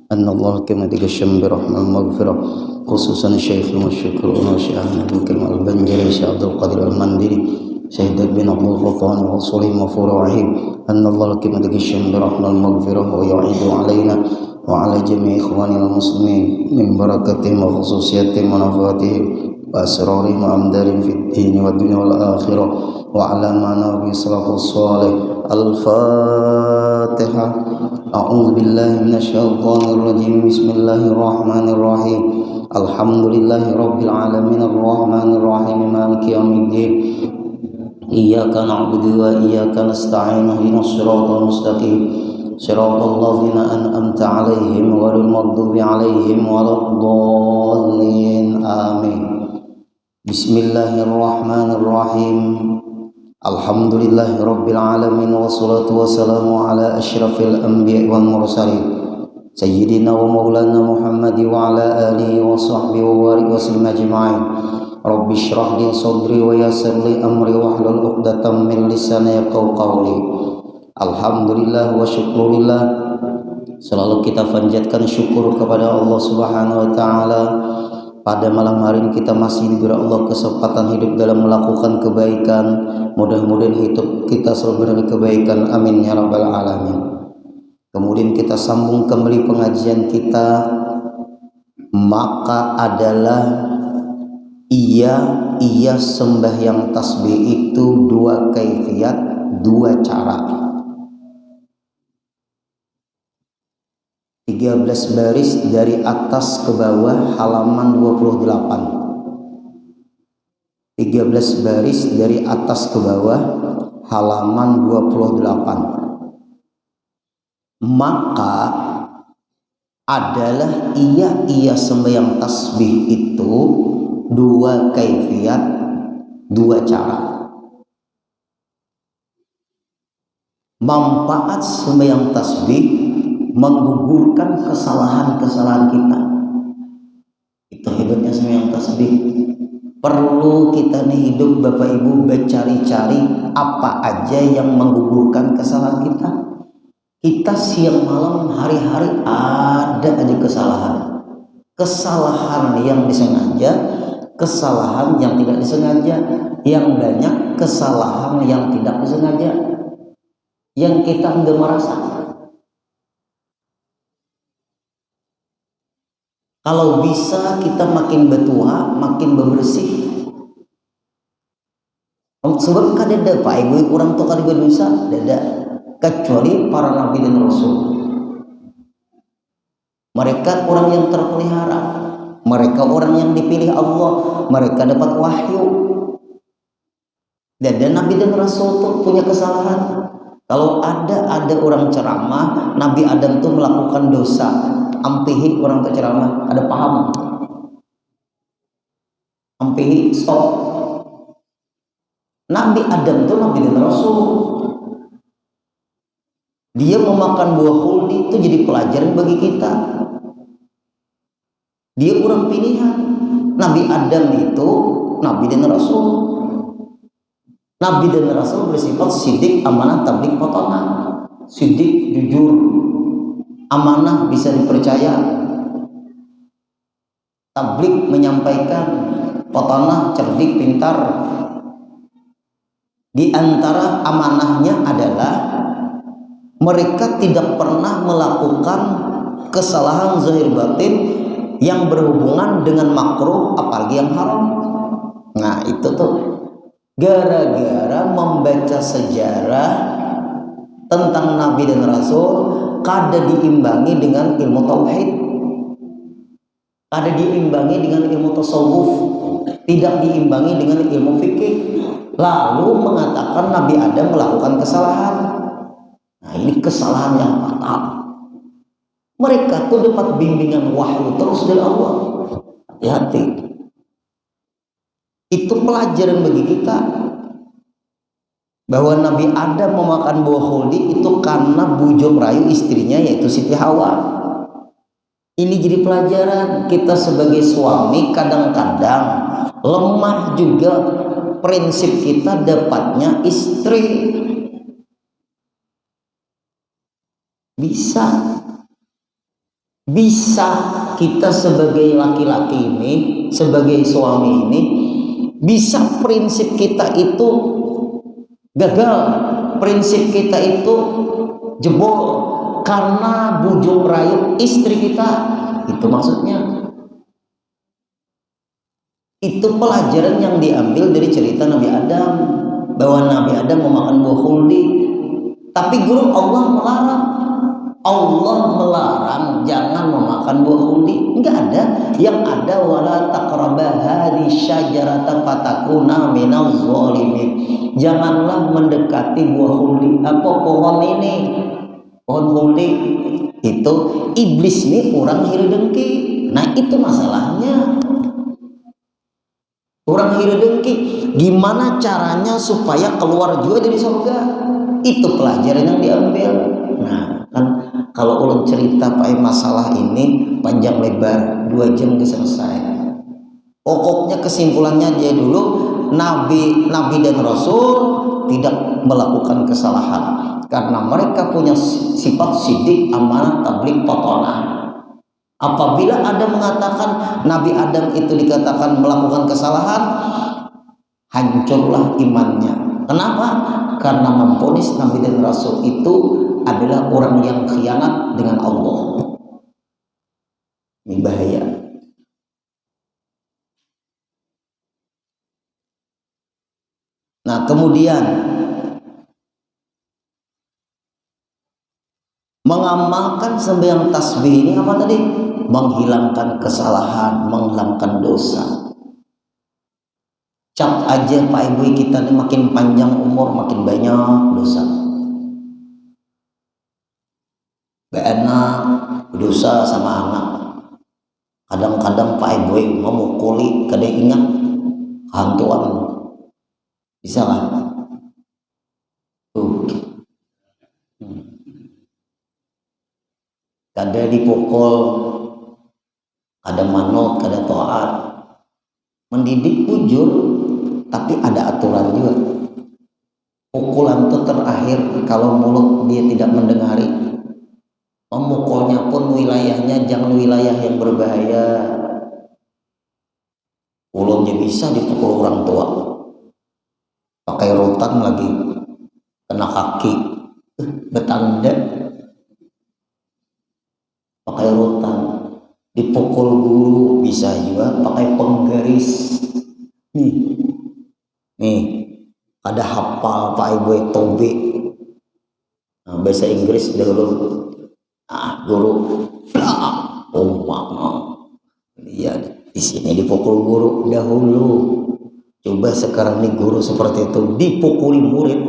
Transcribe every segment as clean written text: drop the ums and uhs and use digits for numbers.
أن الله كما تقشم برحمة المغفرة خصوصا الشيخ والشكر ونشيخ أحمد الكلمة البنجري شيخ عبد القادر المندري شهد بن عبد الغفان وصولهم وفروعهم أن الله كما تقشم برحمة المغفرة ويعيد علينا وعلى جميع إخواننا المسلمين من بركتهم وخصوصياتهم ونفاتهم وأسرارهم وأمدارهم في الدين والدنيا والآخرة وعلى ما نبي صلاح الصالح. الفاتحة. أعوذ بالله من الشيطان الرجيم. بسم الله الرحمن الرحيم. الحمد لله رب العالمين الرحمن الرحيم مالك يوم الدين. إياك نعبد وإياك نستعين اهدنا الصراط المستقيم صراط الذين أنعمت عليهم غير المغضوب عليهم ولا الضالين آمين. بسم الله الرحمن الرحيم. الحمد لله رب العالمين والصلاة والسلام على أشرف الأنبياء والمرسلين سيدنا ومولانا محمد وعلى آله وصحبه وبارك وسلم أجمعين. رب اشرح لي صدري ويسر لي أمري واحلل عقدة من لساني يفقهوا قولي. Alhamdulillah wa syukurillah. Selalu kita panjatkan syukur kepada Allah Subhanahu wa taala. Pada malam hari ini kita masih diberi Allah kesempatan hidup dalam melakukan kebaikan. Mudah-mudahan hidup kita selalu kebaikan. Amin ya rabbal alamin. Kemudian kita sambung kembali pengajian kita. Maka adalah ia sembahyang tasbih itu dua kaifiyat, dua cara. 13 baris dari atas ke bawah halaman 28. 13 baris dari atas ke bawah halaman 28. Maka adalah ia sembahyang tasbih itu dua kaifiyat, dua cara. Manfaat sembahyang tasbih menggugurkan kesalahan-kesalahan kita. Itu hebatnya sembahyang tasbih. Perlu kita nih hidup Bapak Ibu mencari-cari apa aja yang menggugurkan kesalahan kita. Kita siang malam hari-hari ada aja kesalahan. Kesalahan yang disengaja, kesalahan yang tidak disengaja, yang banyak kesalahan yang tidak disengaja, yang kita enggak merasa. Kalau bisa kita makin betua, makin bebersih. Sebab kadada Pak Ibu orang tua kali berdosa, dada kecuali para nabi dan rasul. Mereka orang yang terpelihara, mereka orang yang dipilih Allah, mereka dapat wahyu. Dada nabi dan rasul tuh punya kesalahan. Kalau ada orang ceramah, Nabi Adam tuh melakukan dosa. Ampihi orang terceramah, ada paham? Ampihi, stop. Nabi Adam itu Nabi dan Rasul. Dia memakan buah khuldi itu jadi pelajaran bagi kita. Dia orang pilihan. Nabi Adam itu Nabi dan Rasul. Nabi dan Rasul bersifat sidik, amanah, tabligh, fatanah. Sidik, jujur, amanah, bisa dipercaya. Tabligh, menyampaikan. Fatanah, cerdik, pintar. Di antara amanahnya adalah mereka tidak pernah melakukan kesalahan zahir batin yang berhubungan dengan makruh apalagi yang haram. Nah itu tuh gara-gara membaca sejarah tentang Nabi dan Rasul, kada diimbangi dengan ilmu tauhid, kada diimbangi dengan ilmu tasawuf, tidak diimbangi dengan ilmu fikih, lalu mengatakan Nabi Adam melakukan kesalahan. Nah ini kesalahan yang fatal. Mereka tuh dapat bimbingan wahyu terus dari Allah. Hati-hati. Itu pelajaran bagi kita bahwa Nabi Adam memakan buah khuldi itu karena bujuk rayu istrinya yaitu Siti Hawa. Ini jadi pelajaran kita sebagai suami. Kadang-kadang lemah juga prinsip kita dapatnya istri. Bisa Bisa kita sebagai laki-laki ini, sebagai suami ini, bisa prinsip kita itu gagal, prinsip kita itu jebol karena bujuk rayu istri kita. Itu maksudnya. Itu pelajaran yang diambil dari cerita Nabi Adam, bahwa Nabi Adam memakan buah khuldi. Tapi guru Allah melarang. Allah melarang jangan memakan buah khuldi. Enggak ada. Yang ada wala taqrabah hadhihi syajarata fatakuna minaz zalimin. Janganlah mendekati buah khuldi. Apa pohon ini? Pohon khuldi. Itu iblis nih orang iri dengki. Nah, itu masalahnya. Orang iri dengki, gimana caranya supaya keluar juga dari surga? Itu pelajaran yang diambil. Nah, kan kalau ulun cerita pakai masalah ini panjang lebar 2 jam selesai. Pokoknya kesimpulannya aja dulu, Nabi dan Rasul tidak melakukan kesalahan karena mereka punya sifat sidik, amanah, tabligh, totonah. Apabila ada mengatakan Nabi Adam itu dikatakan melakukan kesalahan, hancurlah imannya. Kenapa? Karena memvonis Nabi dan Rasul itu adalah orang yang khianat dengan Allah. Ini bahaya. Nah, kemudian mengamalkan sembahyang tasbih ini apa tadi? Menghilangkan kesalahan, menghilangkan dosa. Cap aja Pak Ibu kita ini makin panjang umur makin banyak dosa. Gak enak dosa sama anak. Kadang-kadang Pak Ibu memukuli, kadang ingat hantuan. Bisa lah. Tuh. Kadang dipukul, ada manut, ada taat. Mendidik jujur, tapi ada aturan juga. Pukulan itu terakhir kalau mulut dia tidak mendengari. Memukulnya pun wilayahnya jangan wilayah yang berbahaya. Mulutnya bisa dipukul orang tua, pakai rotan lagi, kena kaki, betanda, pakai rotan. Dipukul guru bisa juga pakai penggaris. Nih ada hafal Pak Ibu tobe. Nah, bahasa Inggris dulu. Guru. Iya, di sini dipukul guru dahulu. Coba sekarang nih guru seperti itu dipukuli murid.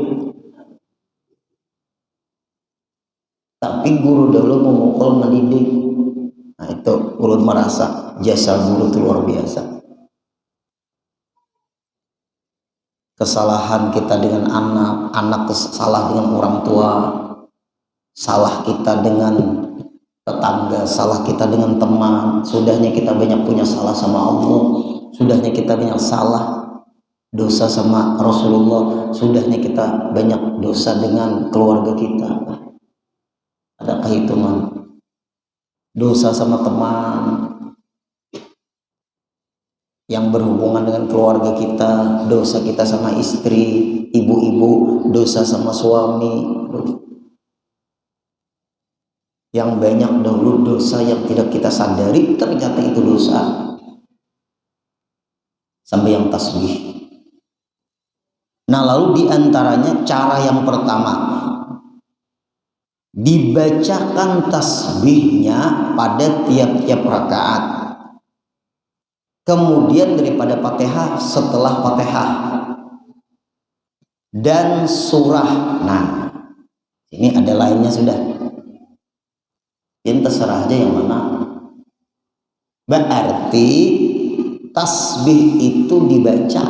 Tapi guru dulu memukul mendidik. Nah, itu ulun merasa jasa guru itu luar biasa. Kesalahan kita dengan anak salah dengan orang tua, salah kita dengan tetangga, salah kita dengan teman, sudahnya kita banyak punya salah sama Allah, sudahnya kita banyak salah dosa sama Rasulullah, sudahnya kita banyak dosa dengan keluarga kita. Ada kehitungan. Dosa sama teman yang berhubungan dengan keluarga kita, dosa kita sama istri, ibu-ibu, dosa sama suami. Yang banyak dahulu dosa yang tidak kita sadari, ternyata itu dosa. Sampai yang tasbih. Nah, lalu diantaranya cara yang pertama, dibacakan tasbihnya pada tiap-tiap rakaat. Kemudian daripada Fatihah, setelah Fatihah dan surah. Nah, ini ada lainnya sudah. Ini terserah aja yang mana. Berarti tasbih itu dibaca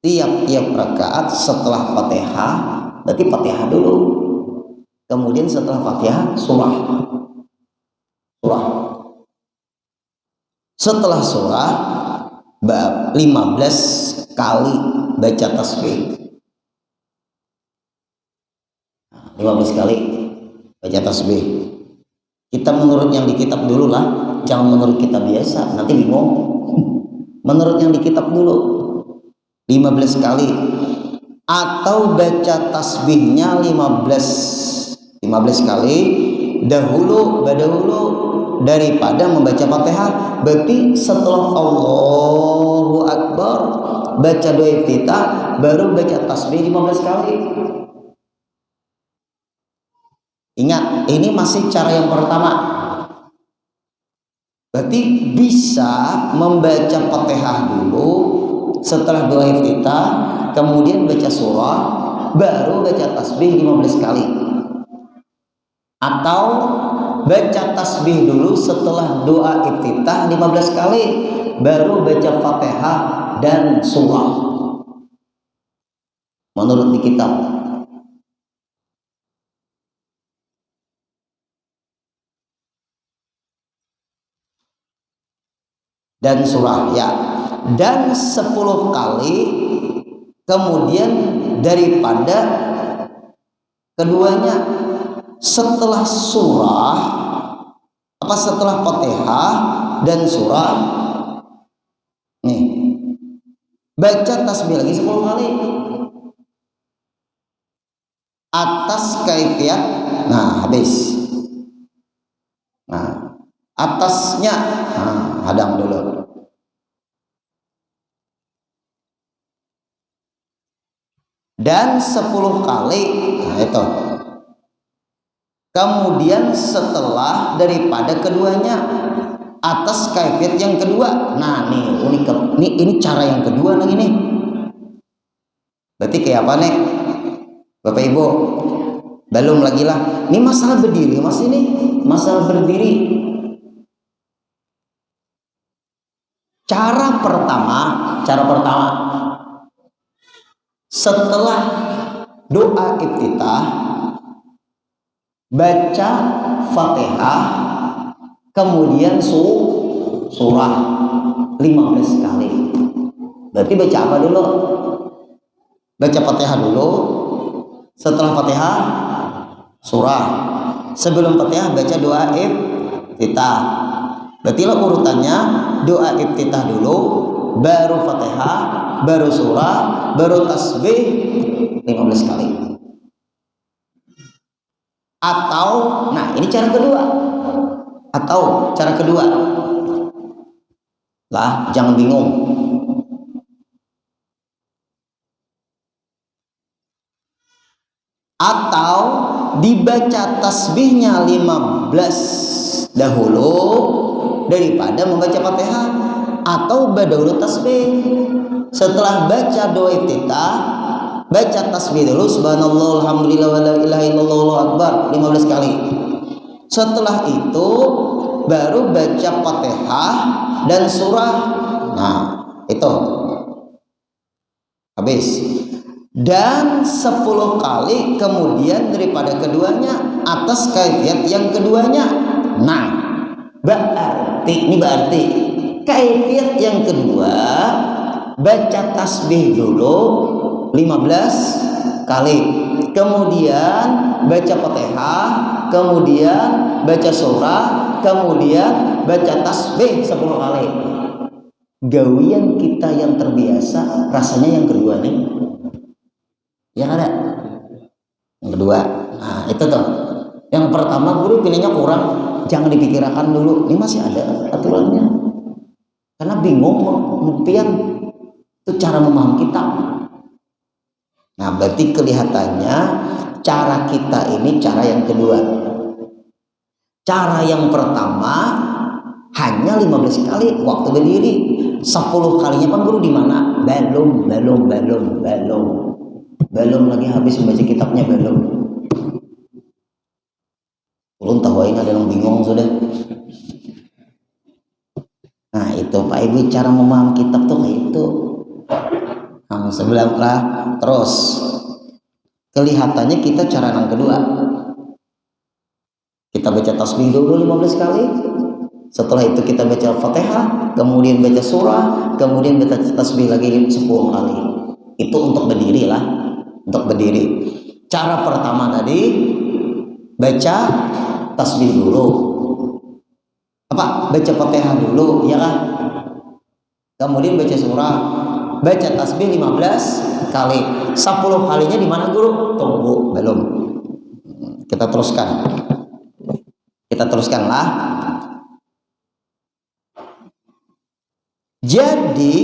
tiap-tiap rakaat setelah Fatihah. Berarti Fatihah dulu. Kemudian setelah Fatihah surah. Setelah surah 15 kali baca tasbih. 15 kali baca tasbih. Kita menurut yang di kitab dulu lah, jangan menurut kitab biasa, nanti bingung. Menurut yang di kitab dulu 15 kali, atau baca tasbihnya 15 kali dahulu daripada membaca Fatihah. Berarti setelah Allahu Akbar baca doa iftitah baru baca tasbih 15 kali. Ingat, ini masih cara yang pertama. Berarti bisa membaca Fatihah dulu, setelah doa iftitah, kemudian baca surah, baru baca tasbih 15 kali. Atau baca tasbih dulu setelah doa iftitah 15 kali, baru baca Fatihah dan surah. Menurut di kitab. Dan surah ya, dan 10 kali kemudian daripada keduanya. Setelah surah setelah Fatihah dan surah nih, baca tasbih lagi 10 kali atas kaifiat. Nah, habis. Nah, atasnya hadang dulu. Dan 10 kali. Nah, itu. Kemudian setelah daripada keduanya atas kaifiat yang kedua. Nah, nih unik, ini cara yang kedua nih ini. Berarti kayak apa nih? Bapak Ibu, belum lagi lah. Ini masalah berdiri, Mas, ini masalah berdiri. Cara pertama setelah doa iftitah baca Fatihah kemudian surah 15 kali. Berarti baca apa dulu? Baca Fatihah dulu, setelah Fatihah surah, sebelum Fatihah baca doa iftitah. Berarti lo urutannya doa iftitah dulu, baru Fatihah, baru surah, baru tasbih 15 kali. Atau, nah ini cara kedua. Atau cara kedua lah, jangan bingung. Atau dibaca tasbihnya 15 dahulu daripada membaca Fatihah, atau badahulu tasbih. Setelah baca doa iftitah baca tasbih dulu, subhanallah alhamdulillah wa la ilaha illallah wallahu akbar 15 kali. Setelah itu baru baca Fatihah dan surah. Nah, itu habis. Dan 10 kali kemudian daripada keduanya atas kaifiat yang keduanya. Nah, berarti kaifiat yang kedua baca tasbih dulu 15 kali, kemudian baca Fatihah, kemudian baca surah, kemudian baca tasbih 10 kali. Gawian kita yang terbiasa rasanya yang kedua nih. Ya ada yang kedua. Nah, itu tuh. Yang pertama guru pilihnya kurang, jangan dipikirkan dulu. Ini masih ada aturannya. Karena bingung mungkin itu cara memahami kitab. Nah, berarti kelihatannya cara kita ini cara yang kedua. Cara yang pertama hanya 15 kali waktu berdiri. 10 kalinya kan guru di mana? Belum lagi habis membaca kitabnya belum. Ulun tahu ini ada yang bingung sudah. Nah, itu Pak Ibu cara memahami kitab tuh kayak itu. Nah, sebelah lah terus kelihatannya kita cara yang kedua. Kita baca tasbih dulu 15 kali. Setelah itu kita baca Fatihah, kemudian baca surah, kemudian baca tasbih lagi 10 kali. Itu untuk berdiri lah. Untuk berdiri. Cara pertama tadi baca tasbih dulu, Apa? Baca Fatihah dulu, ya kan? Kemudian baca surah, baca tasbih 15 kali. 10 kalinya di mana guru? Tunggu, belum. Kita teruskan. Kita teruskanlah. Jadi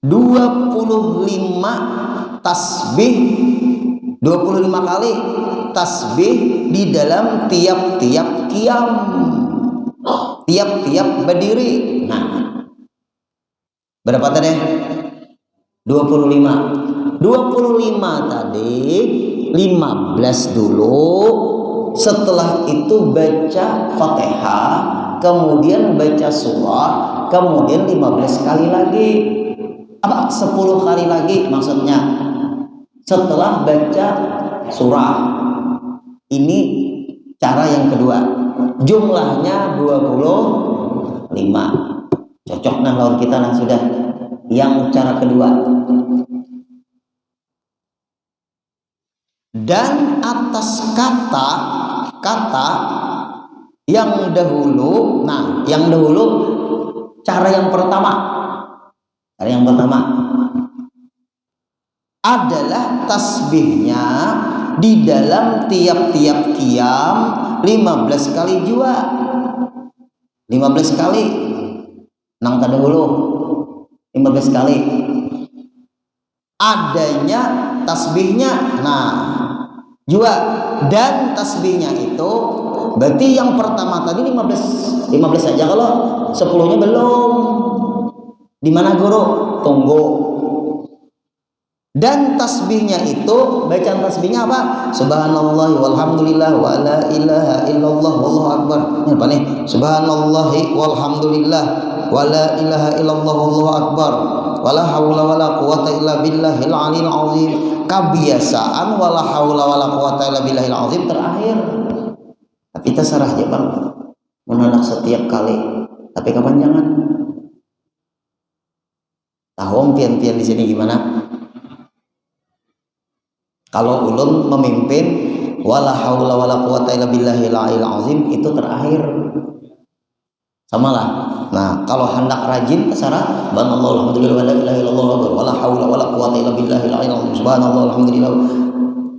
25 tasbih, 25 kali tasbih di dalam tiap-tiap qiyam, tiap-tiap berdiri. Nah, berapa tadi? 25 tadi, 15 dulu, setelah itu baca Fatihah, kemudian baca surah, kemudian 15 kali lagi. Apa? 10 kali lagi maksudnya setelah baca surah. Ini cara yang kedua, jumlahnya 25. Cocok nah lawan kita nah sudah. Yang cara kedua, dan atas kata yang dahulu. Nah, yang dahulu cara yang pertama adalah tasbihnya di dalam tiap-tiap qiyam 15 kali jua. 15 kali nang tadahulu 15 kali adanya tasbihnya. Nah, jua dan tasbihnya itu berarti yang pertama tadi 15 saja, kalau 10-nya belum. Di mana guru? Tunggu. Dan tasbihnya itu, bacaan tasbihnya apa? Subhanallah walhamdulillah wa la ilaha illallah wallahu akbar. Ini apa nih? Subhanallah walhamdulillah wa la ilaha illallah wallahu akbar. Wala haula wala quwata illa billahil aliyil azim. Kebiasaan wala haula wala quwata illa billahil azim terakhir. Tapi terserah aja Bang. Menanak setiap kali. Tapi kepanjangan. Tahu pian-pian di sini gimana? Kalau ulun memimpin wala haula wala quwata illa billahil aliyil azim itu terakhir. Samalah. Nah, kalau hendak rajin terserah subhanallah alhamdulillah wa la ilaha illallah wala haula wala quwata illa billahil aliyil azim. Subhanallah alhamdulillah.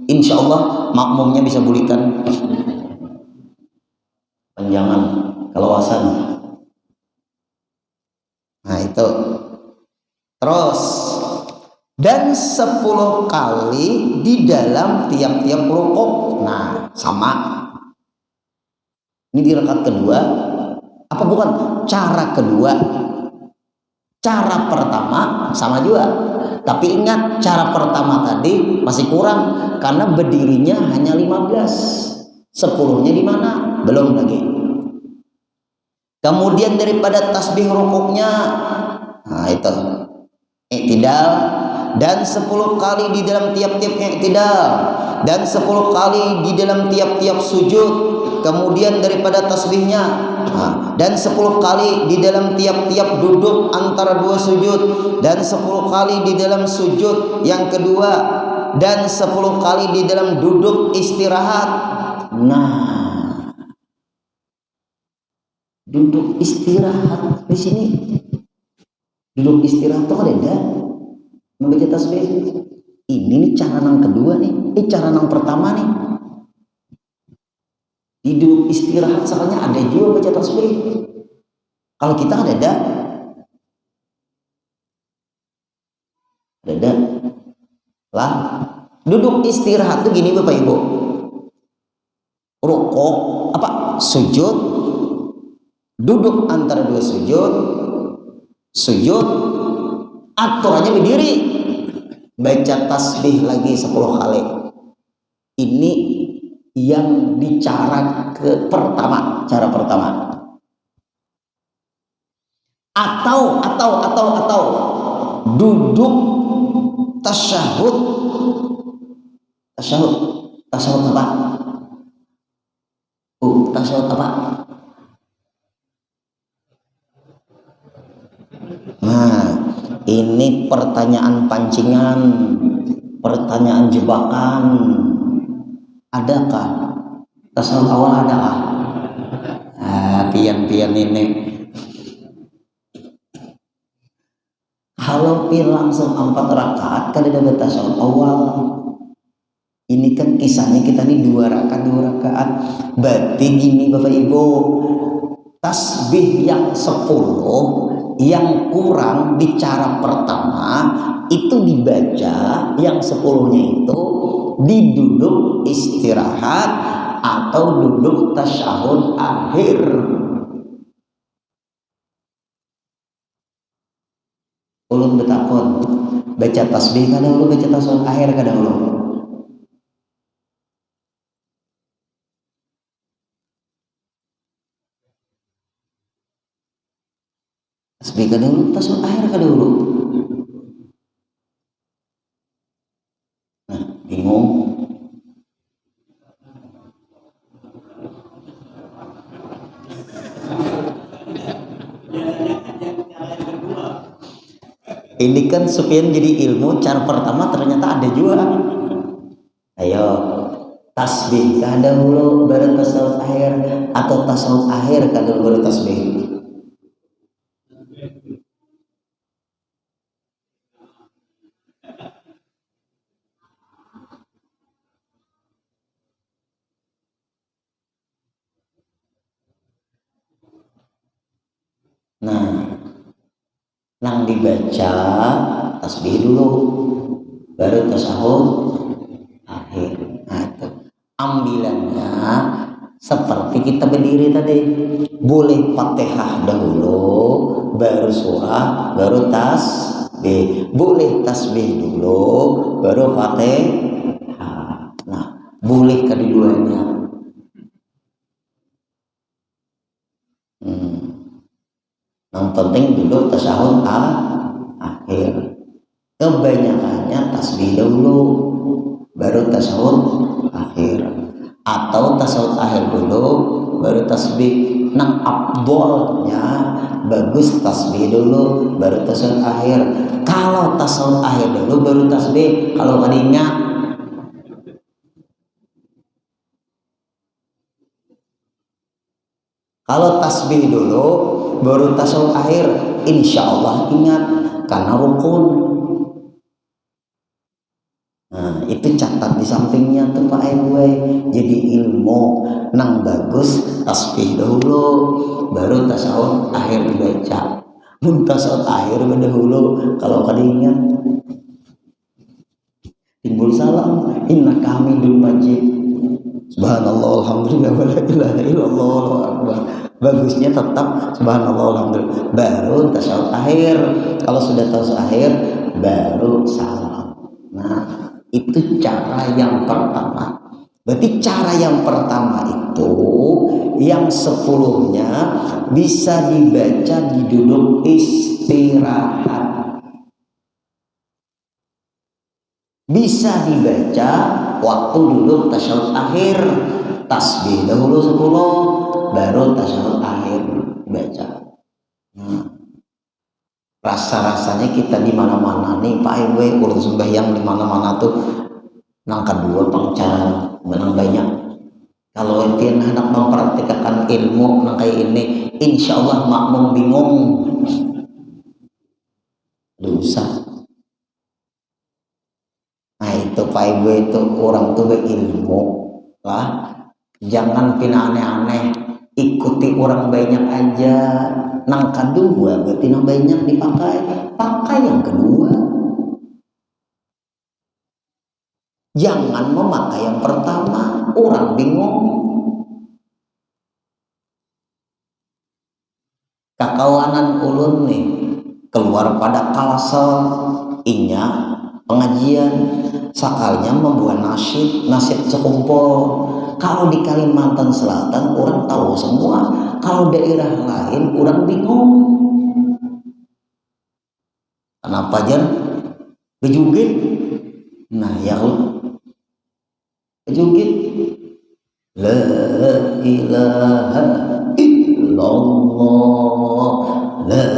Insyaallah makmumnya bisa bulikan. Panjangan kelawasan. Nah, itu. Terus dan 10 kali di dalam tiap-tiap rukuk. Nah, sama. Ini di rakaat kedua. Apa bukan? Cara kedua. Cara pertama sama juga. Tapi ingat, cara pertama tadi masih kurang karena berdirinya hanya 15. 10-nya di mana? Belum lagi. Kemudian daripada tasbih rukuknya, nah itu i'tidal, dan 10 kali di dalam tiap-tiap i'tidal, dan 10 kali di dalam tiap-tiap sujud. Kemudian daripada tasbihnya, dan 10 kali di dalam tiap-tiap duduk antara dua sujud, dan 10 kali di dalam sujud yang kedua, dan 10 kali di dalam duduk istirahat. Nah, duduk istirahat di sini. Duduk istirahat itu ada membaca tasbih. Ini nih cara yang kedua nih. Ini cara yang pertama nih. Di duduk istirahat soalnya ada juga baca tasbih. Kalau kita ada lah. Duduk istirahat tuh gini Bapak Ibu. Rukuk apa? Sujud. Duduk antara dua sujud. Sujud, aturannya berdiri, baca tasbih lagi 10 kali. Ini yang cara pertama. Atau duduk tasyahud apa? Tasyahud apa? Nah, ini pertanyaan pancingan, pertanyaan jebakan. Adakah tasawuf awal? Adakah? pian-pian ini kalau pian langsung 4 rakaat kada dapat tasyahud awal. Ini kan kisahnya kita nih 2 rakaat. Berarti gini Bapak Ibu, tasbih yang 10 yang kurang di cara pertama itu dibaca, yang 10-nya itu di duduk istirahat atau duduk tasyahud akhir. Ulun betakon, baca tasbih kada dulu, baca tasyahud akhir kada dulu. Tasbih kada dulu, tasyahud akhir kada dulu. Nah, bingung. Ini kan supaya jadi ilmu, cara pertama ternyata ada juga. Ayo, tasbih kada dulu baru tasyahud akhir, atau tasyahud akhir kada dulu baru tasbih. Nah, nang dibaca tasbih dulu baru tasyahud akhir. Nah, itu ambilannya seperti kita berdiri tadi, boleh Fatihah dahulu baru surah baru tasbih, boleh tasbih dulu baru Fatihah. Nah, boleh keduanya. Yang penting duduk tasyahud akhir. Kebanyakannya tasbih dulu baru tasyahud akhir, atau tasyahud akhir dulu baru tasbih. Nang afdolnya bagus tasbih dulu baru tasyahud akhir. Kalau tasyahud akhir dulu baru tasbih, kalau kadingnya kalau tasbih dulu baru tasyahud akhir, insya Allah ingat karena rukun. Nah, itu catat di sampingnya tuh Pak RW. Jadi ilmu nang bagus tasbih dahulu baru tasyahud akhir dibaca. Tasyahud akhir dahulu kalau kadingnya timbul salam, inna kami dul majid, subhanallah alhamdulillah wa la ilaha illallah Allahu akbar. Bagusnya tetap subhanallah alhamdulillah baru tasyahud akhir. Kalau sudah tasyahud akhir baru salam. Nah, itu cara yang pertama. Berarti cara yang pertama itu yang 10-nya bisa dibaca di duduk istirahat, bisa dibaca waktu duduk tasyahud akhir. Tasbih dahulu 10 baru tasyahud akhir baca. Rasa-rasanya kita di mana-mana nih Pak RW, urut sembahyang di mana-mana tuh nang kedua pangcara menang banyak. Kalau entian hendak mempraktikkan ilmu nang kayak ini, insya Allah makmum bingung dosa. Nah itu Pak RW, itu orang tuh berilmu lah. Jangan pina aneh-aneh, ikuti orang banyak aja. Nang kedua berarti nang banyak dipakai, pakai yang kedua. Jangan memakai yang pertama, orang bingung. Kakawanan ulun nih keluar pada kalsel inya pengajian, sakalnya membuat nasyid sekumpul. Kalau di Kalimantan Selatan orang tahu semua, kalau daerah lain orang bingung. Kenapa jar? Bejugit. Nah ya bejugit. La ilaha illallah, la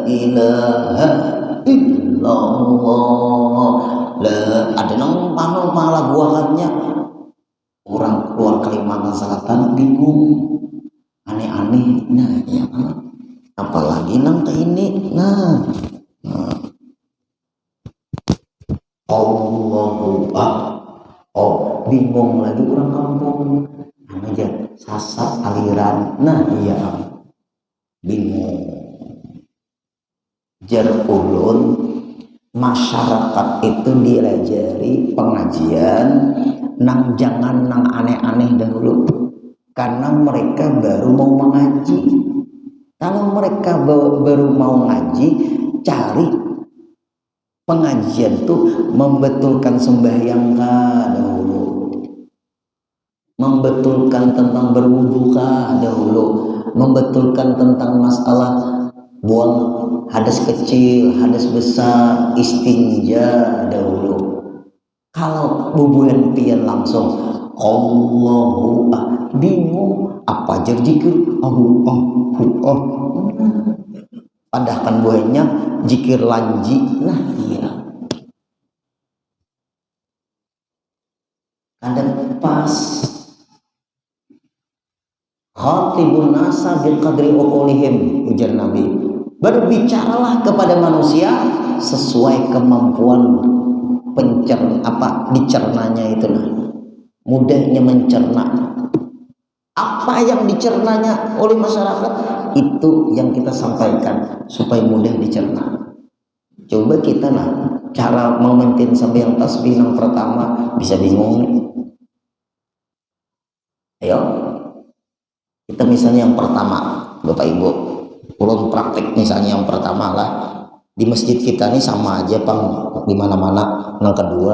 ilaha illallah. Ada nang mana malah buahannya. Orang keluar Kalimantan Selatan bingung, aneh-aneh. Nah ya, apalagi nang ini. Nah Allahu oh bingung lagi orang kampung aja sasar aliran. Nah iya bingung. Jar ulun masyarakat itu diajari pengajian nang jangan nang aneh-aneh dahulu karena mereka baru mau mengaji. Kalau mereka baru mau ngaji, cari pengajian tuh membetulkan sembahyang dahulu, membetulkan tentang berwudu dahulu, membetulkan tentang masalah buang hadas kecil, hadas besar, istinja dahulu. Kalau bubuhan pian langsung Allahu bingung apa aja zikir padahal kan buahnya zikir lanji. Nah iya kadang pas khatibun nasa biqadri uqulihim, ujar Nabi, berbicaralah kepada manusia sesuai kemampuan dicernanya itu mudahnya mencerna. Apa yang dicernanya oleh masyarakat itu yang kita sampaikan supaya mudah dicerna. Coba kita cara memaintain sambil tasbih yang pertama bisa bingung. Ayo kita misalnya yang pertama, Bapak Ibu, ulun praktek misalnya yang pertama lah di masjid kita nih sama aja Bang, di mana-mana. Yang kedua,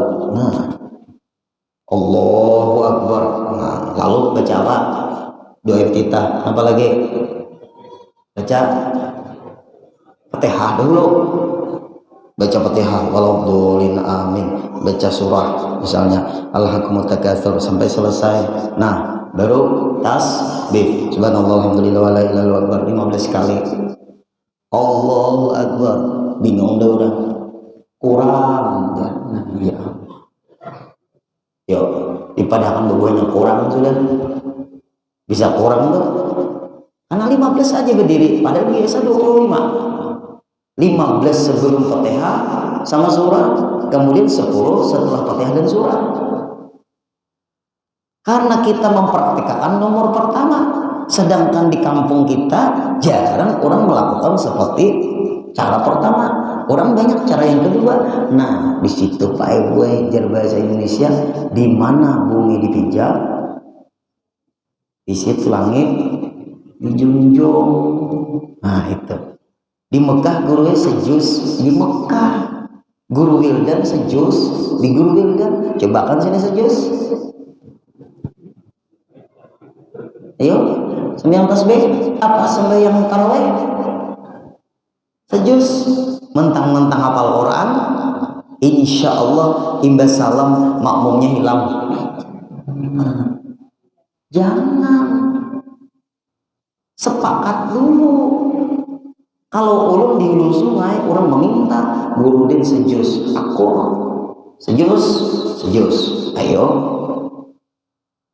Allahu Akbar. Nah, lalu baca apa? Doa iftitah. Apa lagi? Baca Fatihah dulu. Baca Fatihah waladdallin amin. Baca surah misalnya Alhaakumut Takatsur sampai selesai. Nah, baru tasbih. Subhanallah alhamdulillah wala ilaha illallah 15 kali. Allahu Akbar. Bingung dah orang. Kurang. Nah, iya. Yuk, dipadahkan bebannya kurang sudah. Bisa kurang tuh. Karena 15 aja berdiri, padahal biasa 25. 15 sebelum Fatihah sama surah, kemudian 10 setelah Fatihah dan surah. Karena kita mempraktikkan nomor pertama, sedangkan di kampung kita jarang orang melakukan seperti cara pertama. Orang banyak cara yang kedua. Nah, di situ Pak Ibu jar bahasa Indonesia, di mana bumi dipijak, di situ langit dijunjung. Nah, itu. Di Mekah gurunya sejus, di Mekah. Guru Wildan sejus, di Guru Wildan. Cobakan sini sejus. Ayo, sembahyang tasbih, apa sembahyang tarawih? Sejus. Mentang-mentang hafal Quran, insya Allah imbas salam makmumnya hilang. Jangan, sepakat dulu. Kalau ulun di hulu sungai, orang meminta guru din sejus, aku sejus. Ayo,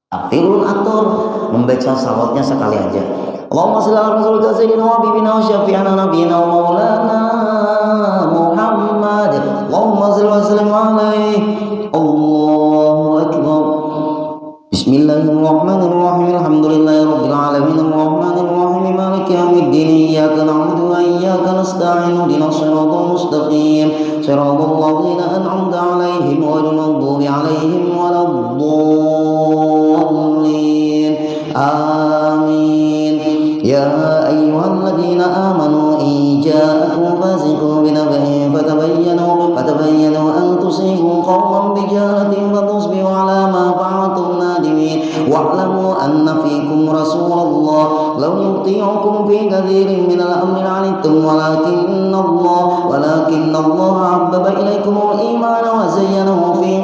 tapi ulun atur membaca salawatnya sekali aja. Allahumma shalli ala rasulika sayyidina wa habibina wa syafi'ina nabiyina wa maulana Muhammad. Allahumma shalli wa sallim alaihi. Allahu akbar. Bismillahirrahmanirrahim. Alhamdulillahirabbil alamin arrahmanir rahim maliki yaumiddin iyyaka na'budu wa iyyaka nasta'in ihdinas siratal mustaqim siratal ladzina an'amta 'alaihim ghairil maghdubi 'alaihim waladdallin. Amin. Ya ayyuhalladzina amanu in ja'akum fasiqun binaba'in fatabayyanu an tusibu qauman bijahalatin fatusbihu 'ala ma fa'altum nadimin wa'lamu anna fikum rasulullah law yuti'ukum fi kathirin minal amri 'anittum walakinna Allah 'abbaba ilaykumul imana wa zayyanahu fi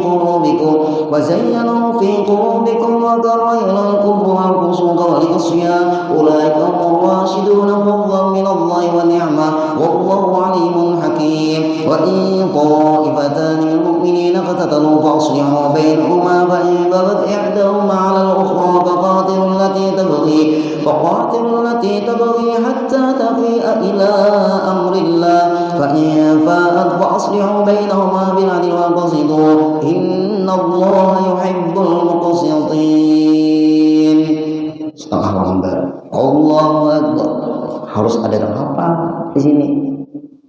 qulubikum wa karaha ilal kufra wal fusuqa wal 'isyan ulaika الراشدون فضلا من الله ونعمة والله عليم حكيم. وإن طائفتان من المؤمنين اقتتلوا فأصلحوا بينهما فإن بغت إحداهما على الأخرى فقاتلوا التي تبغي faqatilul lati tabghi hatta tafi'a ila amrillah fa in fa'at fa aslihu bainahuma bil 'adli wa qasitu innallaha yuhibbul muqsitin. Setengah lembar. Allahu Akbar. Harus ada yang hafal di sini.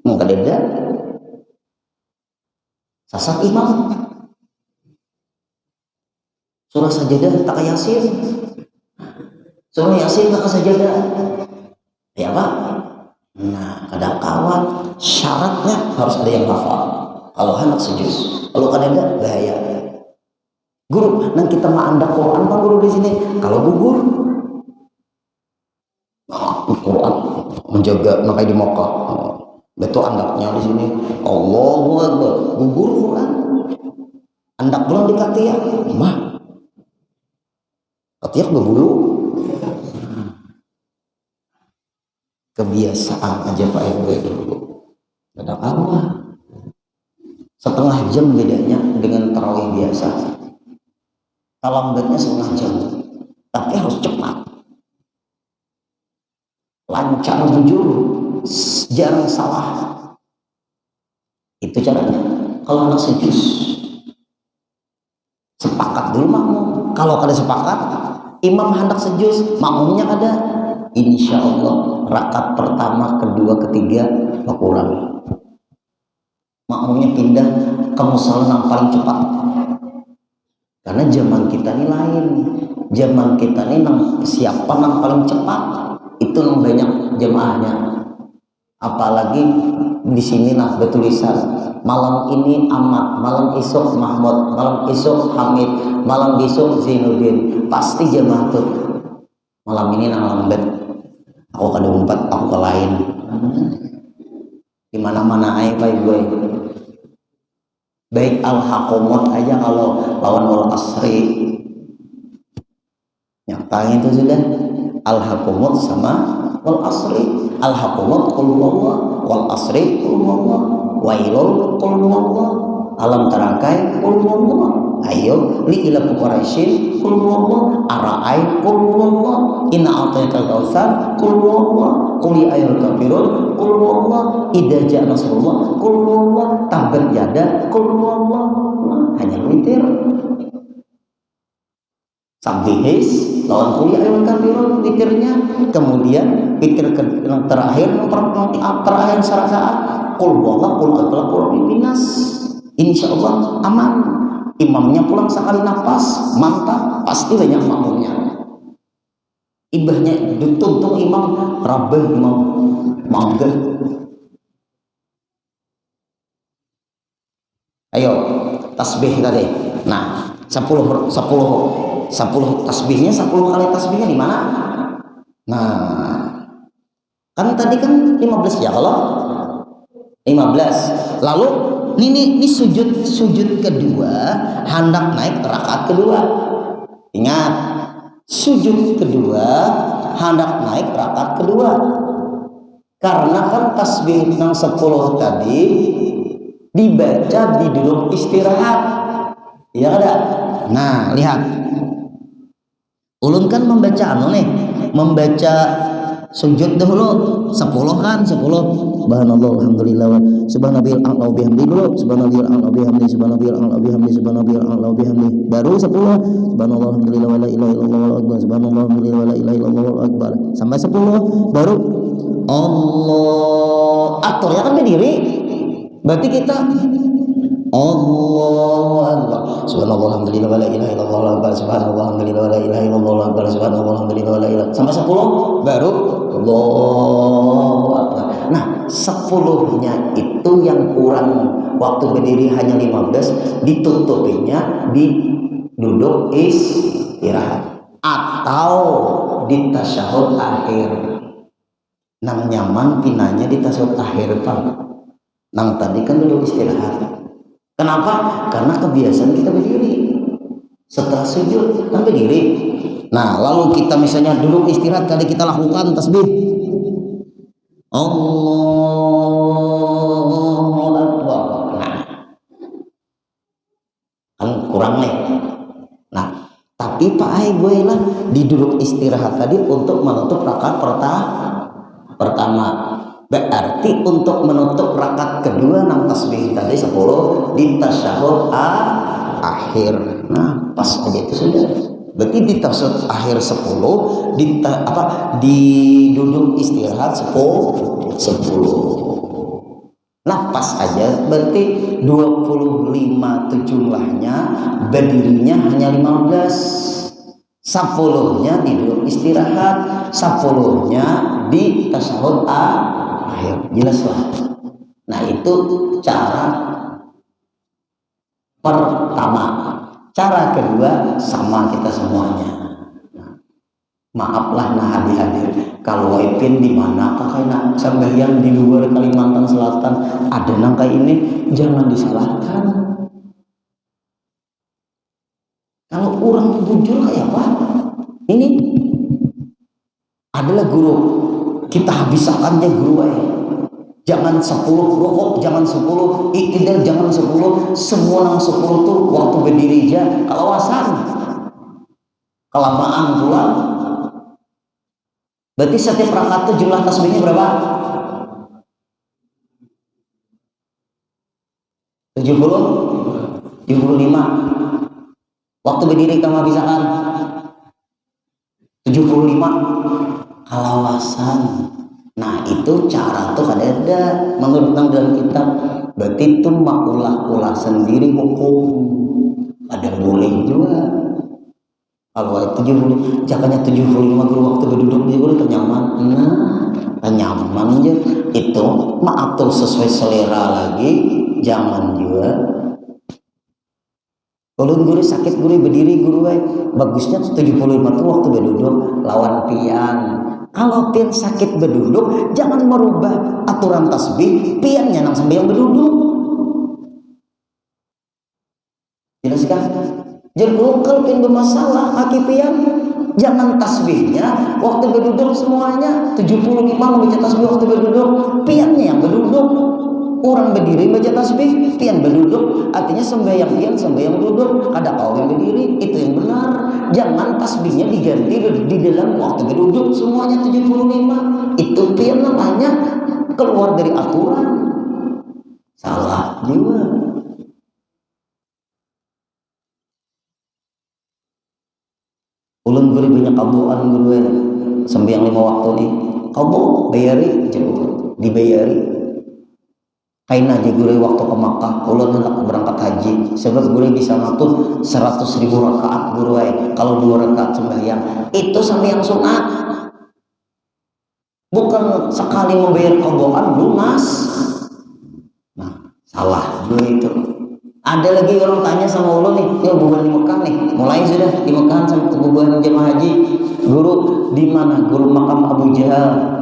Enggak ada. Sasak imam. Surah Sajadah tak Yasin. Surah Yasin tak Sajadah. Ya Pak? Nah, kadang kawan syaratnya harus ada yang hafal. Kalau hendak sejus, kalau kadang enggak bahaya. Guru, nang kita mah anda Quran Pak guru di sini. Kalau gugur, Quran menjaga makanya di Mekah. Betul andaknya di sini. Allahu Akbar. Gugur Quran. Andak pulang di katiak. Mah. Katiak berbulu. Kebiasaan aja Pak RW dulu. Ada apa? Setengah jam bedanya dengan tarawih biasa. Lambatnya setengah jam. Tapi harus cepat. Lancar jujur, jarang salah. Itu caranya. Kalau anak sejus, sepakat dulu makmum. Kalau kada sepakat, imam hendak sejus, makmumnya kada. Insya Allah rakaat pertama, kedua, ketiga kurang. Makmumnya pindah ke musola yang paling cepat. Karena zaman kita ini lain. Zaman kita ini siapa yang paling cepat? Itu yang banyak jemaahnya. Apalagi di sini nah bertulisan malam ini Ahmad, malam esok Mahmud, malam esok Hamid, malam besok Zainuddin. Pasti jemaah tuh malam ini nang lambat. Aku kada umpat, aku ke lain. Di mana-mana aja Pak Ibu. Baik al-haqqumut aja kalau lawan wal asri. Nyatanya itu sudah al-haqqumut sama wal asri. Al-haqqumut qul huwallah, wal asri qul huwallah, wailul qul huwallah, alam terangkai qul huwallah. Ayo li ila quraisyin qul huwallah, ara'ay qul huwallah, inna a'tainakal kautsar qul huwallah, qul ya ayyuhal kafirun qul huwallah, idza ja'a nasrullah qul huwallah, tabbat yada qul huwallah. Hanya witir. Sabihis lawan qul ya ayyuhal kafirun witirnya. Kemudian witir yang terakhir terakhir saat qul huwallah qul a'udzu birabbil nas. Insyaallah aman. Imamnya pulang sekali nafas, mantap, pasti banyak makmumnya. Ibahnya dituntut imam, rabah imam, manggah. Ayo, tasbih tadi. Nah, 10 tasbihnya, 10 kali tasbihnya di mana? Nah, kan tadi kan 15 ya kalau 15. Lalu ini sujud kedua hendak naik rakaat kedua. Ingat, sujud kedua hendak naik rakaat kedua. Karena kan tasbih yang 10 tadi dibaca di duduk istirahat. Ya ada. Nah, lihat. Ulun kan membaca membaca sujud dahulu 10 kan 10 subhanallah alhamdulillah subhanallahil a'la bihamdi dulu subhanallahil a'la bihamdi subhanallahil a'la bihamdi subhanallahil a'la bihamdi baru 10 subhanallah alhamdulillah wala ilaha illallah wal akbar subhanallah alhamdulillah wala ilaha illallah wal akbar sampai 10 baru Allah aturnya kan berdiri berarti kita Allahu Akbar subhanallah alhamdulillah wala ilaha illallah wal akbar subhanallah alhamdulillah wala ilaha illallah wal akbar subhanallah alhamdulillah wala ilaha sampai 10 baru Allahu Akbar. Nah 10-nya itu yang kurang waktu berdiri hanya 15 ditutupinya di duduk istirahat atau di tasyahud akhir. Nang nyaman pinanya di tasyahud akhir Pak. Nang tadi kan duduk istirahat. Kenapa? Karena kebiasaan kita berdiri. Setelah sujud kan berdiri. Nah, lalu kita misalnya duduk istirahat kali kita lakukan tasbih. Allahu Akbar. Nah, kan kurang nih. Nah, tapi berarti Pak gue lah di duduk istirahat tadi untuk menutup rakaat pertama. Berarti untuk menutup rakaat kedua nang tasbih tadi 10 di tasyahud akhir. Nah, pas aja itu sudah. Berarti di tasyahud akhir 10, di duduk istirahat 10. Nah, pas aja. Berarti 25 itu jumlahnya, berdirinya hanya 15. 10-nya di duduk istirahat, 10-nya di tasyahud akhir. Jelas lah. Nah, itu cara pertama. Cara kedua sama kita semuanya. Maaflah nah hadir kalau Ipin di mana kakak nak sembahyang di luar Kalimantan Selatan ada nangka ini, jangan disalahkan. Kalau orang bujur kayak apa? Ini adalah guru kita habisakan dia guru jangan 10 rukuk, jangan 10 iktidal, jangan 10 semua nang 10 tuh waktu berdiri aja kalawasan kelamaan pula. Berarti setiap rakaat itu jumlah tasbihnya berapa? 75. Waktu berdiri kamu habisakan 75 kalawasan. Nah, itu cara tuh ada menurut dalam kitab. Berarti itu ulah sendiri hukum. Ada boleh juga. Kalau 70, jangannya 75 guru waktu berduduk di guru ternyaman. Nah, nyaman aja. Itu atur sesuai selera lagi. Jangan juga. Kalau guru sakit guru berdiri guru bagusnya 75 tuh waktu berduduk lawan pian. Kalau pian sakit berduduk, jangan merubah aturan tasbih piannya nang sambil berduduk. Jelas kan? Jadi kalau pian bermasalah kaki pian, jangan tasbihnya waktu berduduk semuanya 75 membaca tasbih waktu berduduk, piannya yang berduduk. Orang berdiri baca tasbih, pian berduduk, artinya sembahyang pian, sembahyang duduk, ada kau yang berdiri, itu yang benar. Jangan tasbihnya diganti di dalam waktu berduduk semuanya 75. Itu pian namanya keluar dari aturan. Salah juga. Ulun guru banyak kabuan guru sembahyang 5 waktu nih. Kamu bayari, dibayari. Kain aja guru waktu ke Makkah, ulun hendak berangkat haji. Sebab guru bisa ngatur 100.000 rakaat guru kalau 2 rakaat sembahyang. Itu sembahyang sunat. Bukan sekali membayar kabuan lunas. Nah, salah guru itu. Ada lagi orang tanya sama ulun nih, ya hubungan di Mekah nih, mulai sudah di Mekah sampai hubungan jemaah haji. Guru di mana? Guru makam Abu Jahal.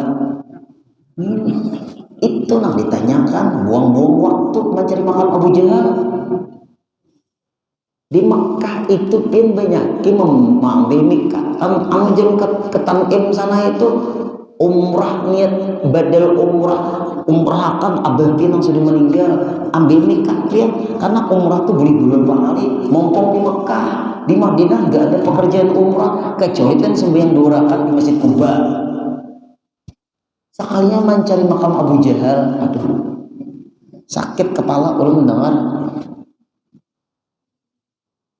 Itu nak ditanyakan, buang-buang waktu mencari makam Abu Jahal. Di Mekah itu pin banyak mengambil mikat. Anu jeruk ke Tanim sana itu umrah niat badal umrahkan abah pin yang sudah meninggal ambil mikat dia karena umrah tuh bulan pahalih mumpung di Mekah. Di Madinah gak ada pekerjaan umrah kecuali kan sembahyang 2 rakaat di Masjid Kuba. Sekalinya mencari makam Abu Jahal, aduh sakit kepala kalau mendengar.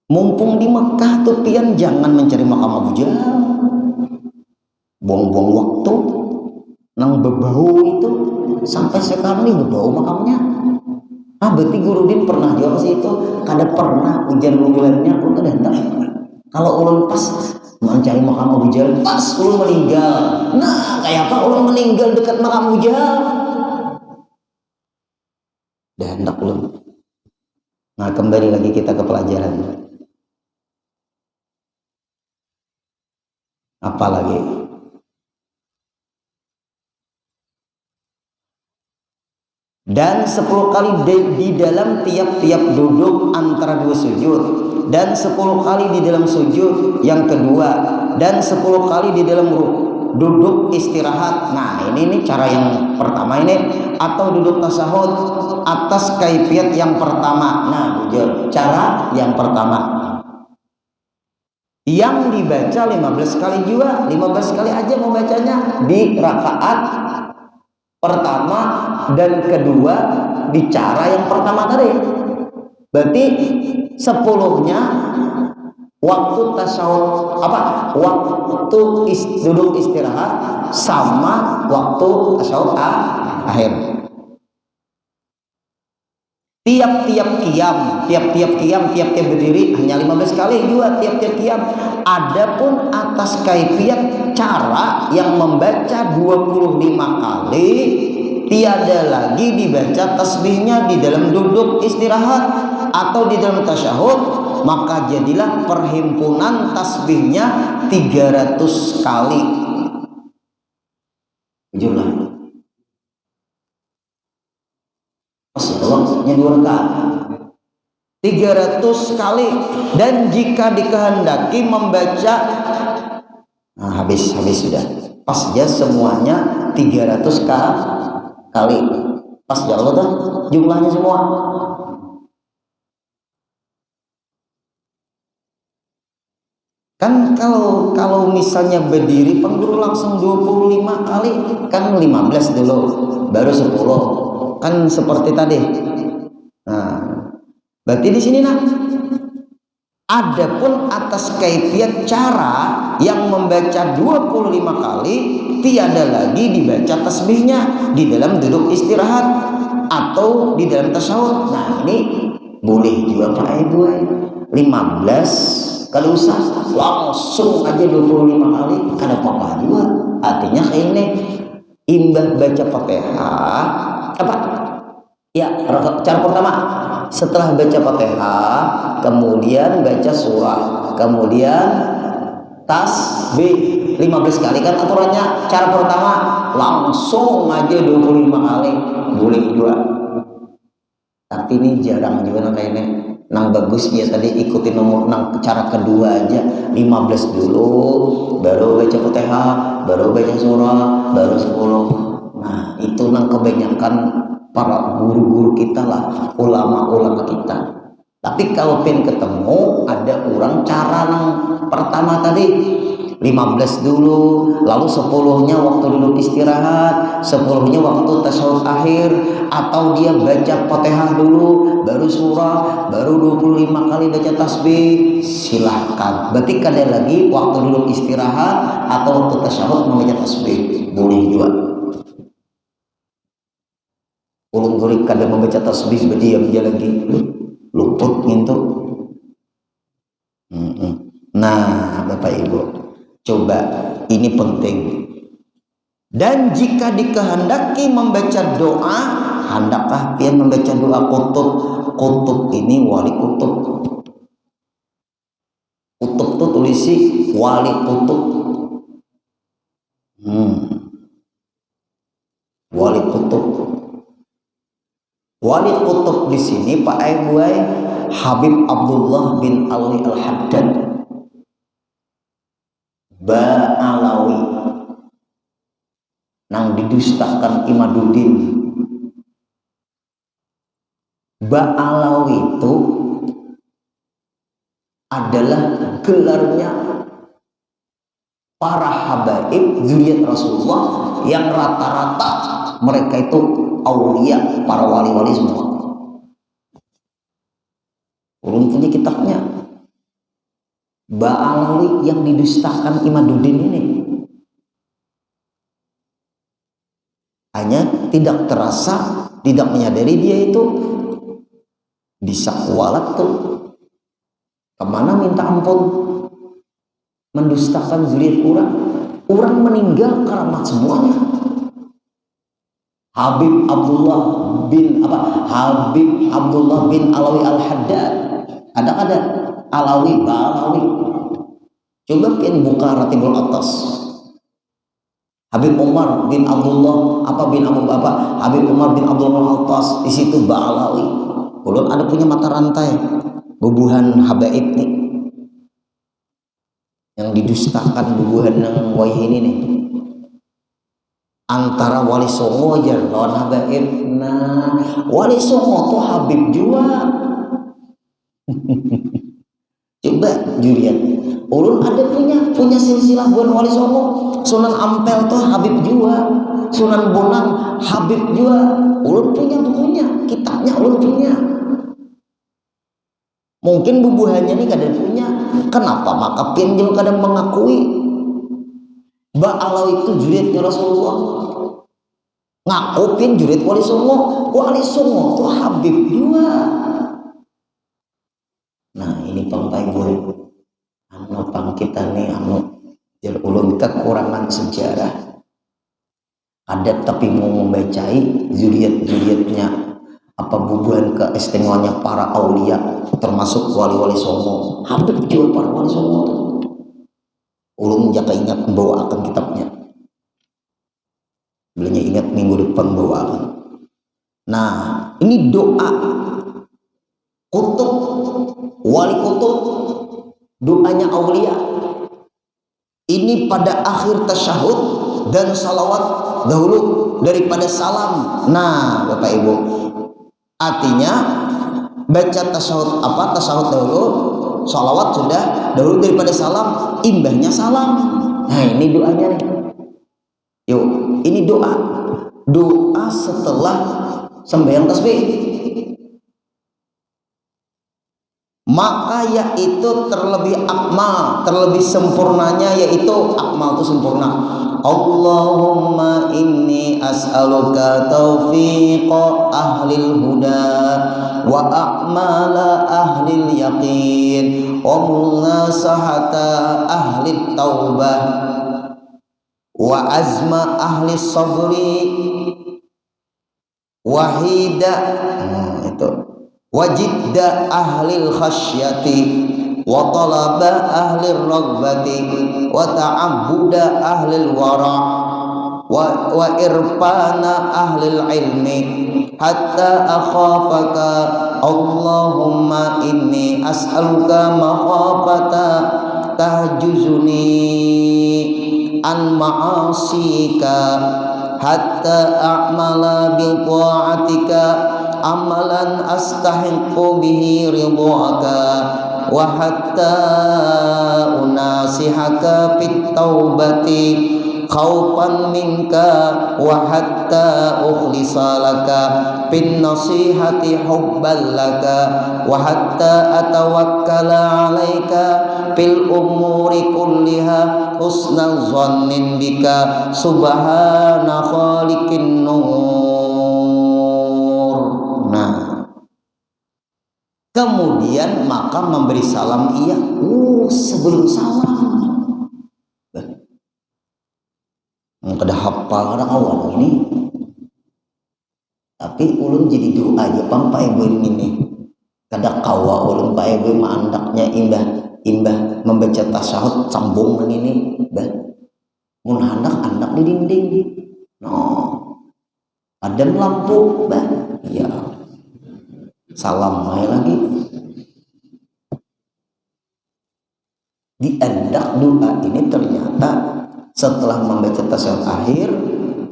Mumpung di Mekah tuh pian jangan mencari makam Abu Jahal, buang-buang waktu nang berbau itu sampai sekarang nih berbau makamnya. Berarti Guru Din pernah jawab sih itu kada pernah ujian bulannya pun ada datang. Kalau ulun pas mencari makam Abu Jahal, pas ulun meninggal. Nah, kayak apa ulun meninggal dekat makam Abu Jahal? Dah hendak ulun. Nah, kembali lagi kita ke pelajaran. Apa lagi? Dan 10 kali di dalam tiap-tiap duduk antara 2 sujud, dan 10 kali di dalam sujud yang kedua, dan 10 kali di dalam duduk istirahat. Nah, ini cara yang pertama ini, atau duduk tasyahud atas kaifiat yang pertama. Nah, jujur cara yang pertama. yang dibaca 15 kali juga, 15 kali aja mau bacanya di rakaat pertama dan kedua di cara yang pertama tadi. Berarti 10-nya waktu tasyahud waktu duduk istirahat sama waktu tasyahud akhir. Tiap-tiap berdiri hanya 15 kali juga tiap-tiap qiyam. Adapun atas kaifiat cara yang membaca 25 kali, tiada lagi dibaca tasbihnya di dalam duduk istirahat atau di dalam tasyahud, maka jadilah perhimpunan tasbihnya 300 kali. Jumlah Masya 2 rakaat 300 kali. Dan jika dikehendaki membaca habis sudah pas ya semuanya 300 kali pas ya Allah tuh jumlahnya semua. Kan kalau misalnya berdiri pengguru langsung 25 kali, kan 15 dulu baru 10, kan seperti tadi. Nah, berarti di sini adapun atas kaifiat cara yang membaca 25 kali, tiada lagi dibaca tasbihnya di dalam duduk istirahat atau di dalam tasyahud. Nah, ini boleh juga Pak Ibu 15 kali usah langsung aja 25 kali, kada apa-apa juga. Artinya kayak ini imbah baca Fatihah cara pertama setelah baca Fatihah kemudian baca surah kemudian tasbih 15 kali kan aturannya. Cara pertama langsung aja 25 kali boleh juga, tapi ini jarang juga ini. Nang bagus ya tadi ikutin nomor cara kedua aja 15 dulu baru baca Fatihah baru baca surah baru 10. Nah itu kebanyakan para guru-guru kita lah, ulama-ulama kita. Tapi kalau pengen ketemu ada orang cara pertama tadi 15 dulu, lalu 10-nya waktu duduk istirahat, 10-nya waktu tasyahud akhir, atau dia baca Fatihah dulu, baru surah, baru 25 kali baca tasbih, silahkan. Berarti kada lagi waktu duduk istirahat atau waktu tasyahud membaca tasbih, boleh juga. Ulun guri kada membaca tasbih berdiam dia lagi luput gitu. Nah Bapak Ibu, coba ini penting. Dan jika dikehendaki membaca doa, hendakkah pian membaca doa kutub? Kutub ini wali kutub. Kutub tuh tulisi wali kutub. Wali kutub. Wali kutub di sini Pak Aibuai Habib Abdullah bin Alwi Al-Haddad Ba'alawi nang didustakan Imaduddin. Ba'alawi itu adalah gelarnya para habaib zuriat Rasulullah yang rata-rata mereka itu aulia, para wali-wali semua. Ulun punya kitabnya Ba'alawi yang didustakan Imaduddin ini. Hanya tidak terasa, tidak menyadari dia itu disakwalat tuh kemana minta ampun mendustakan zuriat orang meninggal keramat semuanya. Habib Abdullah bin Alawi Al-Haddad ada Alawi Ba'alawi. Coba pian buka Ratibul Atas. Habib Umar bin Abdullah Habib Umar bin Abdullah Al-Atas, di situ Ba'alawi. Ulun ada punya mata rantai bubuhan habaib nih yang didustakan bubuhan yang wayah ini nih. Antara wali songo aja lawan habaib. Nah wali songo tuh habib juga. Coba juriat ulun ada punya silsilah buan Wali Songo. Sunan Ampel tuh Habib jua, Sunan Bonang Habib jua. Ulun punya bukunya, kitabnya ulun punya. Mungkin bubuhannya ini kadang punya. Kenapa maka pinjam kadang mengakui Ba'alau itu juridnya Rasulullah, ngakupin jurid Wali Songo tuh Habib jua. Nah ini pangkai gue anu pang kita nih anu jar ulun kekurangan sejarah adat tapi mau membacai zuriat-zuriatnya apa bubuhan keistimewanya para aulia termasuk wali-wali Songo. Habib juga para wali Songo tuh. Ulun jaka ingat membawa akan kitabnya. Bilanya ingat minggu depan bawa akan. Nah ini doa kutub wali kutub, doanya aulia ini pada akhir tasyahud dan salawat dahulu daripada salam. Nah Bapak Ibu, artinya baca tasyahud dahulu, salawat sudah dahulu daripada salam, imbahnya salam. Nah ini doanya nih. Yuk ini doa setelah sembahyang tasbih. Maka yaitu terlebih akmal, terlebih sempurnanya, yaitu akmal itu sempurna. Allahumma inni as'aluka taufiqa ahlil huda wa a'mala ahlil yaqin wa munasahata ahlil taubah wa azma ahli sabri wahida itu wajidda ahlil khasyati wa talaba ahlil ragbati wa ta'abbuda ahlil wara wa irfana ahlil ilmi hatta akhafaka Allahumma inni as'aluka makhafata tahjuzuni an ma'asika hatta a'mala bi ta'atika amalan astahiqu bihi ridwaka wa hatta unasihaka fit taubati khaufan minka wa hatta ukhlisa laka bin nasihati hubban laka wa hatta atawakkala alaika fil umuri kulliha husnal dhannin bika subhana khaliqin nur. Kemudian maka memberi salam iya sebelum salam. Kada hafal kada awal ini. Tapi ulun jadi doa aja pang Pak Ibu ini. Kada kawa ulun Pak Ibu mandaknya imbah membaca tasyahud sambung nang ini. Mun anak di dinding. No. Padam lampu, iya. Salam lagi. Diandak doa ini ternyata setelah membaca tasyahud akhir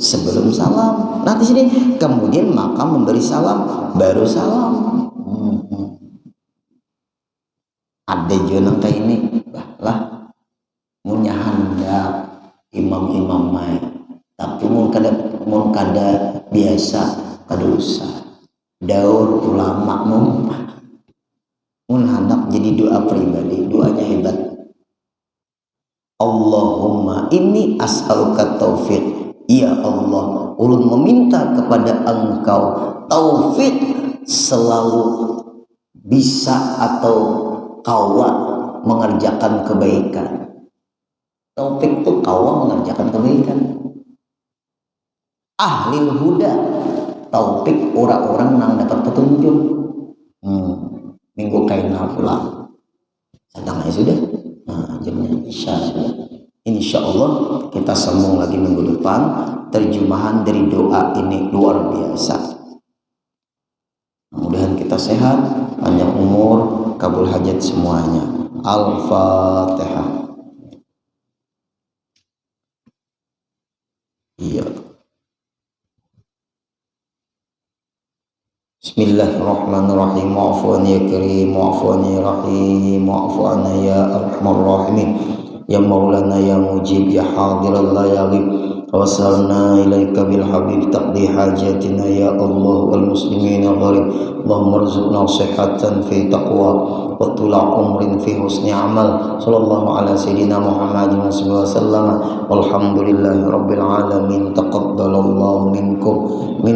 sebelum salam. Nah di sini kemudian maka memberi salam baru salam. Ada juga kayak ini lah punya hendak imam-imam mai tapi mun kada biasa kada usah. Daur ulama mun hendak jadi doa pribadi, doanya hebat. Allahumma inni as'aluka taufiq. Ya Allah, ulun meminta kepada Engkau taufik selalu bisa atau kawa mengerjakan kebaikan. Taufik itu kawa mengerjakan kebaikan. Ahlil huda, taufik orang-orang yang dapat petunjuk. Minggu kainal pulang. Sedang sudah. Nah, jamnya isya sudah. Insya Allah kita sambung lagi minggu depan. Terjemahan dari doa ini luar biasa. Mudah-mudahan kita sehat, panjang umur, kabul hajat semuanya. Al-Fatihah. Iya. Bismillahirrahmanirrahim. Wa'fu an ya karim, wa'fu an ya rahim, wa'fu anna ya arhamar rahimin. Ya maulana ya mujib ya hadiran la yaghib. Wasalna ilaika bil habib taqdi hajatina ya Allah wal muslimina gharib. Allahumma rzuqna sihhatan fi taqwa wa tula umrin fi husni amal. Sallallahu ala sayyidina Muhammadin wa sallam. Walhamdulillahi rabbil alamin. Taqabbalallahu minkum